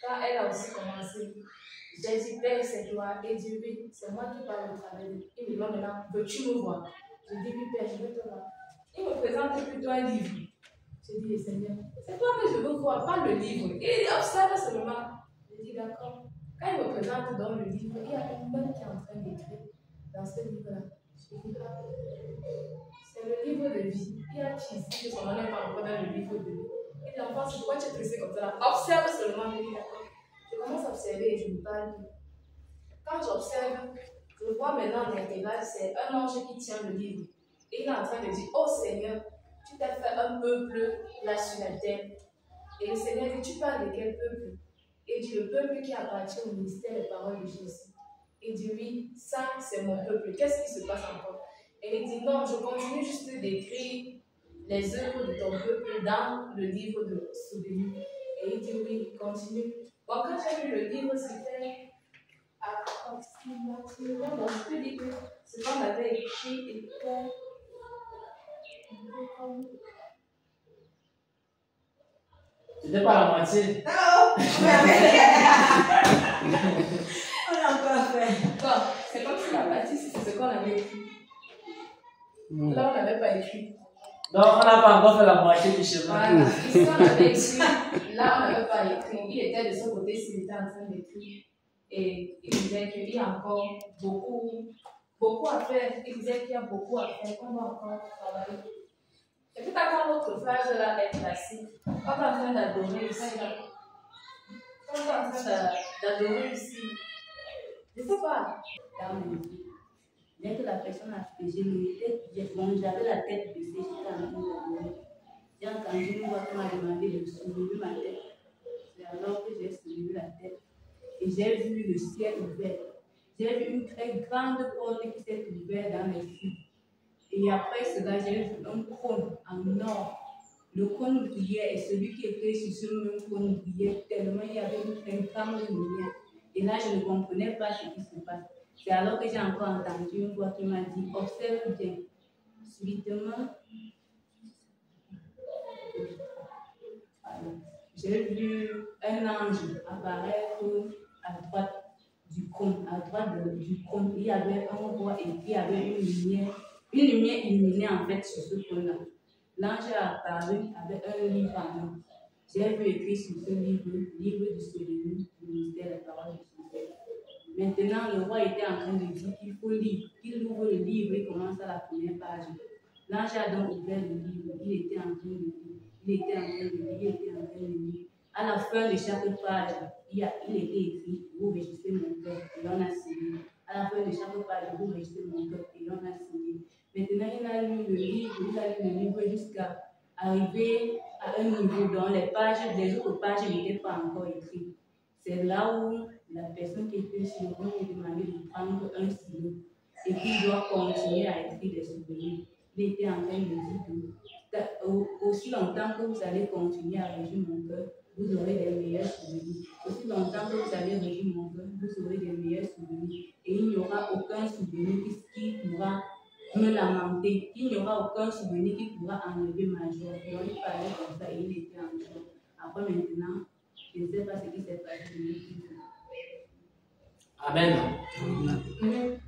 Quand elle a aussi commencé, j'ai dit, Père, c'est toi. Et Dieu, oui, c'est moi qui parle au travers de lui. Il me dit, maintenant, veux-tu me voir? Je dis, oui, Père, je veux te voir. Il me présente plutôt un livre. Je dis, Seigneur, c'est toi que je veux voir, pas le livre. Et il observe seulement. Je dis, d'accord. Quand il me présente dans le livre, il y a une main qui est en train d'écrire dans ce livre-là. Je dis, ah, c'est le livre de vie. Il y a qui ici que son nom n'est pas encore dans le livre de vie. Et l'enfant, c'est pourquoi tu es pressé comme ça? Observe seulement. Je dis, d'accord. Je commence à observer et je me parle. Quand j'observe, je vois maintenant en intégral, c'est un ange qui tient le livre. Et il est en train de dire, oh Seigneur, tu t'as fait un peuple là sur la terre. Et le Seigneur dit, tu parles de quel peuple? Et il dit, le peuple qui appartient au ministère des paroles de Jésus. Et il dit, oui, ça c'est mon peuple. Qu'est-ce qui se passe encore? Et il dit, non, je continue juste d'écrire les œuvres de ton peuple dans le livre de souvenirs. Et il dit, oui, continue. Bon, quand j'ai lu le livre, c'était approximativement, donc je peux dire que ce qu'on avait écrit était un peu comme... C'était pas la moitié. Non, on a encore fait. Bon, c'est comme si la partie, c'est ce qu'on avait écrit. Là, on n'avait pas écrit. Donc, on n'a pas encore fait la moitié du chemin. Voilà. Ici, on avait écrit. Là, on n'avait pas écrit. Il était de ce côté, s'il était en train d'écrire. Et il disait qu'il y a encore beaucoup à faire. Il disait qu'il y a beaucoup à faire, qu'on doit encore travailler. Et puis, quand notre phrase là est placée, on est en train d'adorer ici. On est en train d'adorer ici. Je ne sais pas. Dans le vie, dès que la personne a fait, j'avais la tête baissée, j'étais en train d'adorer. J'ai entendu une voix qui m'a demandé de soulever ma tête. C'est alors que j'ai soulevé la tête. Et j'ai vu le ciel ouvert. J'ai vu une très grande porte qui s'est ouverte dans les cieux. Et après cela, j'ai vu un trône en or. Le trône brillait et celui qui était sur ce même trône brillait tellement il y avait une très grande lumière. Et là, je ne comprenais pas ce qui se passe. C'est alors que j'ai encore entendu une voix qui m'a dit, observe bien. Subitement, j'ai vu un ange apparaître à droite du trône. À droite du trône, il y avait un roi et puis il y avait une lumière illuminée en fait sur ce trône-là. L'ange a apparu avec un livre en main. J'ai vu écrit sur ce livre, livre du souvenir du ministère des paroles de Jésus. Maintenant, le roi était en train de dire qu'il faut lire. Il ouvre le livre et commence à la première page. L'ange a donc ouvert le livre. Il était en train de lire. Il était en train de lire. Il était en train de lire. À la fin de chaque page, il était écrit, vous régissez mon cœur, et on a signé. À la fin de chaque page, vous régissez mon cœur, et on a signé. Maintenant, il a lu le livre jusqu'à arriver à un niveau dont les autres pages n'étaient pas encore écrites. C'est là où la personne qui était sur le lui demandait de prendre un stylo et qu'il doit continuer à écrire des souvenirs. Il était en train de dire que aussi longtemps que vous allez continuer à régir mon cœur, vous aurez des meilleurs souvenirs. Aussi longtemps que vous allez régir mon cœur, vous aurez des meilleurs souvenirs. Et il n'y aura aucun souvenir qui pourra me lamenter. Il n'y aura aucun souvenir qui pourra enlever ma joie. Donc il parlait comme ça et il était en joie. Après maintenant, je ne sais pas ce qui s'est passé. Amen. Amen.